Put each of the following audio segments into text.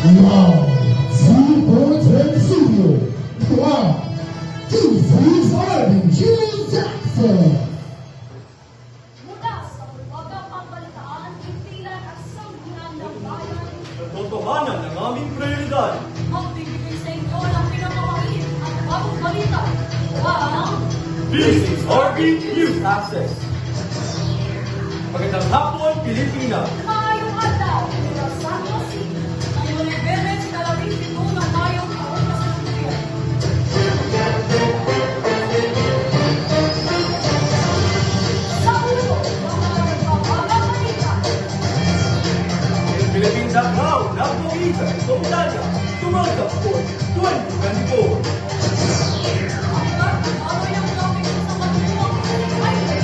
Wow! 3.10 Studio! Wow! This Arvin Hugh Jackson! Mula sa umagang pambalitaan, pintilan at sambunan ng bayan, Katotohanan ng aming prioridad. magbibigay sa inyo ng pinamamahin at bagong balita. Wow! This is RB News Access. Magandang hapon, Pilipinas. Maayong adlaw, mula San Jose, ang Uniberes na 17 ng Mayong taon na sa Lupian. Sa ulo, ang mga nagbabagang balita. In Philippines at now, nagpapita sa Italia. Tumanggap po 2024. Hanggang tumaroy ang traffic sa magbuwang highway.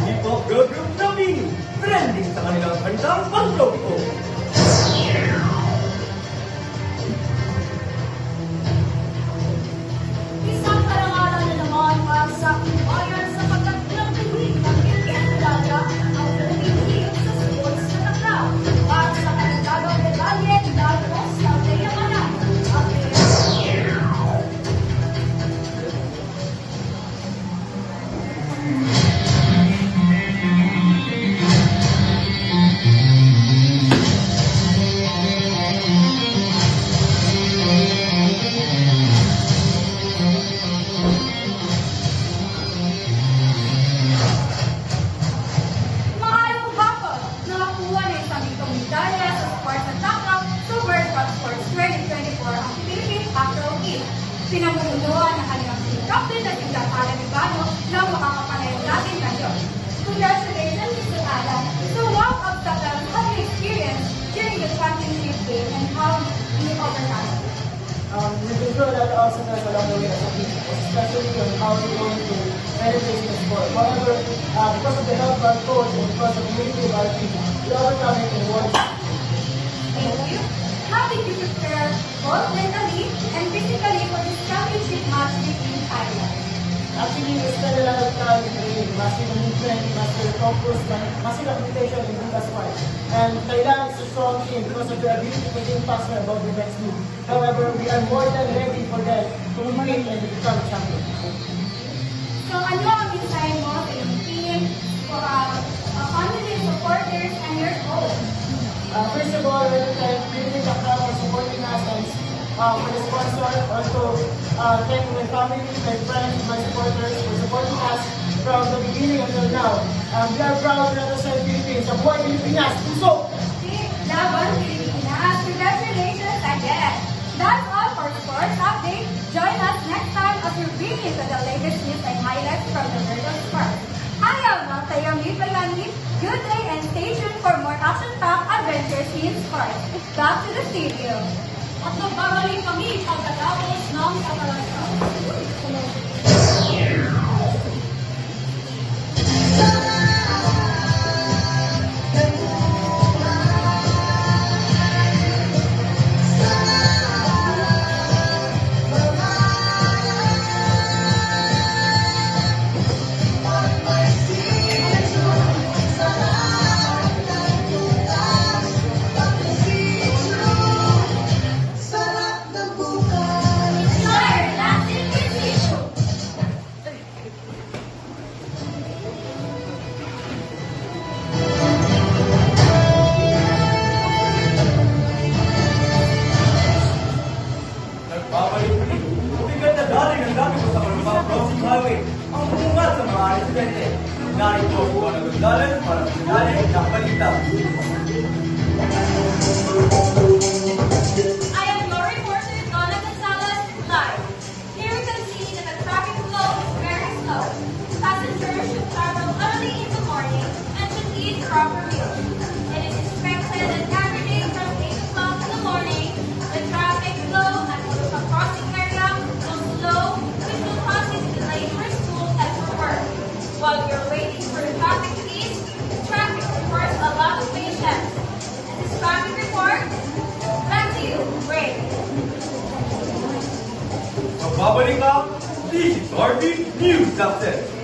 Ito, Gagawin namin. Trending sa kanilang kantang pangtoko. Isang karangalan na naman para sa bayan sapagkat ilang tuwing ng Italia ang Philippine Team sa sports na taklaw. Para sa kanilang detalye, lalo sa kayamanan at maayong hapon na nakuha na isang itong medalya sa sports at taklaw sa World Cup Sports 2024 ang Philippine Tackle Team. Pinamumunuan ng kanilang team captain na si Jack Alan Ibano na makakapanayan natin ngayon. Congratulations, Mr. Alan. So what obstacles have you experienced during the championship game and how do you overcome it? We've been through a lot of obstacles along the way as a team, especially on how we're going to penetrate the sport. However, because of the help of our coach and because of the unity of our team, we overcome it in one. Thank you. How did you prepare both mentally and physically for this championship match between Thailand? Actually, we spend a lot of time in training, mastering the movement, mastering the focus, mastering the communication in group as well. And Thailand is a strong team because of their ability to think faster about the next move. However, we are more than ready for them to win and become champion. So ano ang mensahe mo sa iyong team, family, supporters, and your coach? First of all, I would like to thank the crowd for supporting us and for the sponsor. Also, thank my family, my friends, my supporters for supporting us from the beginning until now. We are proud to represent Philippines. Sa buhay Pilipinas, puso! Laban Pilipinas, congratulations again! That's all for Sports Update. Join us next time as we bring you to the latest news and highlights from the world of sports. I am Matayami Palani. Good day and stay tuned for more action-packed adventures in sports. Back to the studio. At magbabalik kami pagkatapos ng katalagay. Nagbabalik ulit. Bigat na galing ang dami ko sa Kalabang Crossing Highway. Ang bungat sa mga residente. Narito po ang nagagalan para sa galing ng balita. I am your reporter, Donna Gonzalez, live. Here we can see that the traffic flow is very slow. Passengers should travel early in the morning and should eat proper meals. It is expected that every day from 8 o'clock in the morning, the traffic flow at the crossing area will slow, which will cause it to delay for school and for work. While you're waiting for the traffic to ease, traffic requires a lot of patience. This is traffic report. Back RB News Access.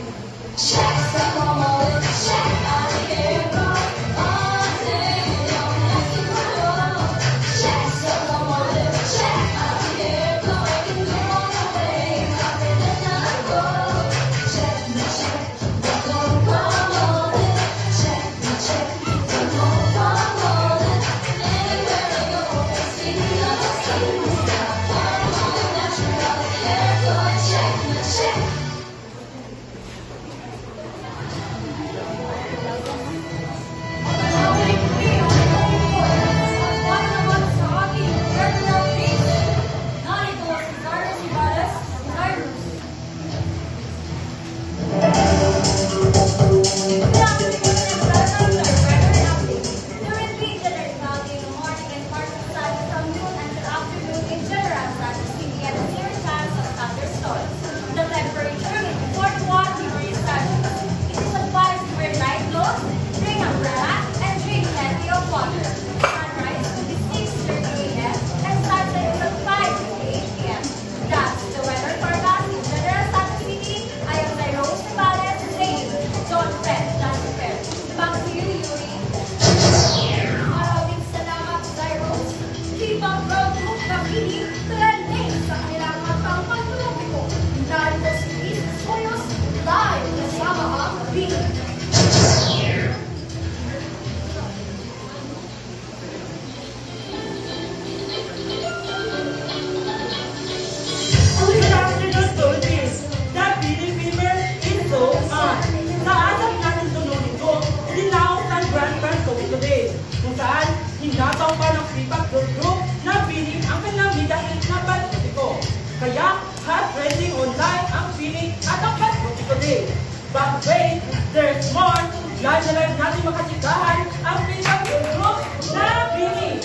Hinataw pa ng Sipag Group na piling ang kanilang midahit na patrotiko. Kaya, hot trending online ang piling at ang patrotiko day. But wait, there's more! Live na live natin makasikahan ang Sipag Group na piling.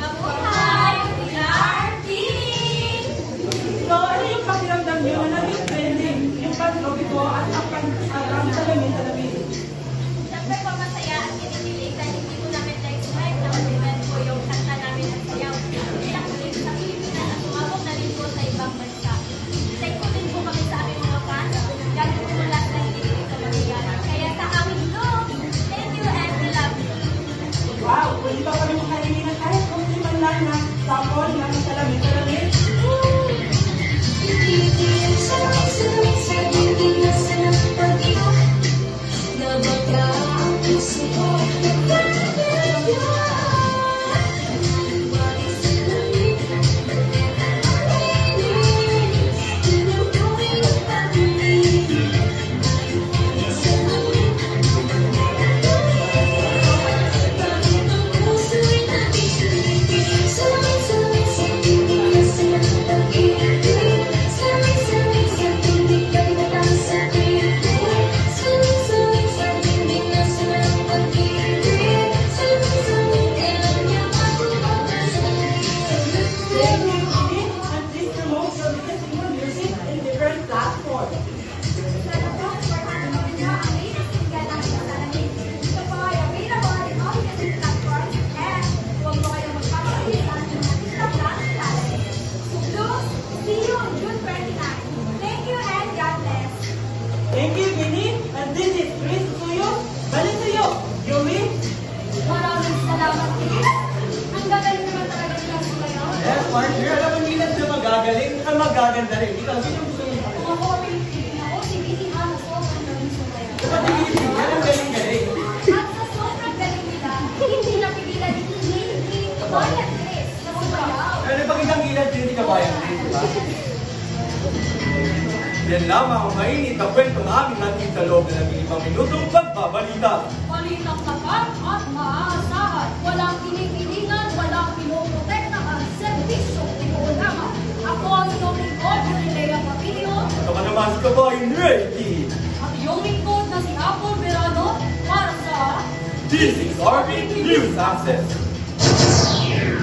Mabuhay! PRP! So, ano yung pakiramdam nyo na naging trending yung patrotiko at ang salamin-salamin? Siyempre po masaya at kinikilig dahil hindi po namin na-expect na mag-event po yung kanta namin at sayaw. Bilang ulit sa Pilipinas at umabot na rin po sa ibang bansa. Thankful din po kami sa aming mga fans. Galing po mula sa hinihilig sa Pilipinas. Kaya sa aming look, thank you and we love you. Wow! Pwede pa kami makahilingan kahit kung di man lang na sample ng salamin-salamin. Thank you, Vinny. And this is Chris Suyo. Balik sa'yo, Yumi. Maraming salamat, Chris. Ang gagaling naman talaga sila sa kayo. Yes, partner. Alam mo, minsan na magagaling, ka magaganda rin. Ikaw, sino gusto mo? Ako, Pilipino. Ako, si Vinny Ha, na sobrang galing sa kayo. Dapat tigilin, yan ang galing-galing. At sa sobrang galing nila, hindi napigilan ni Bayan Chris na sumayaw. Ano pag isang gilad, hindi ka bayan din, di ba? Yan lamang ang mainit na kwento na aming natin sa loob na nag-ibang minutong pagbabalita. Balitang tapat at maaasahan. Walang pinipilingan, walang pinoprotektahan. Servisyo, ito lamang. Ako ang iyong lingkod, Galilea Papilio. Ito ka naman sa kabahin, Reiki. At iyong lingkod na si Apple Verano para sa This is RB News Access.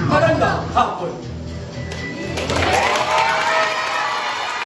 Magandang hapon.